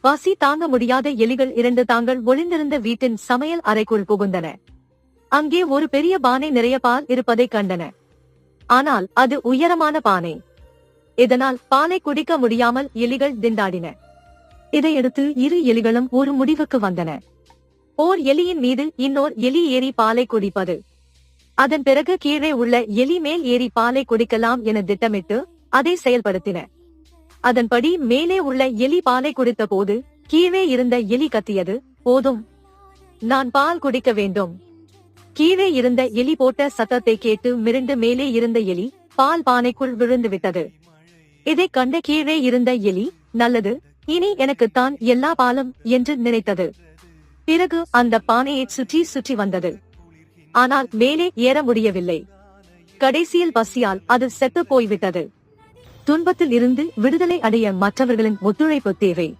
பசி தாங்க முடியாத எலிகள் இரண்டு தாங்கள் ஒளிந்திருந்த வீட்டின் சமையல் அறைக்குள் புகுந்தன. அங்கே ஒரு பெரிய பானை நிறைய பால் இருப்பதைக் கண்டன. ஆனால் அது உயரமான பானை. இதனால் பாலை குடிக்க முடியாமல் எலிகள் திண்டாடின. இதையடுத்து இரு எலிகளும் ஒரு முடிவுக்கு வந்தன. ஓர் எலியின் மீது இன்னோர் எலி ஏறி பாலை குடிப்பது. அதன் பிறகு கீழே உள்ள எலி மேல் ஏறி பாலை குடிக்கலாம் என திட்டமிட்டு அதை செயல்படுத்தின. அதன்படி மேலே உள்ள எலி பாலை குடித்த போது கீழே இருந்த எலி கத்தியது, போதும், நான் பால் குடிக்க வேண்டும். கீழே இருந்த எலி போட்ட சத்தத்தை கேட்டு மிரண்டு மேலே இருந்த எலி பால் பானைக்குள் விழுந்து விட்டது. இதைக் கண்ட கீழே இருந்த எலி, நல்லது, இனி எனக்குத்தான் எல்லா பாலும் என்று நினைத்தது. பிறகு அந்த பானையை சுற்றி சுற்றி வந்தது. ஆனால் மேலே ஏற முடியவில்லை. கடைசியில் பசியால் அது செத்து போய்விட்டது. துன்பத்தில் இருந்து விடுதலை அடைய மற்றவர்களின் ஒத்துழைப்பு தேவை.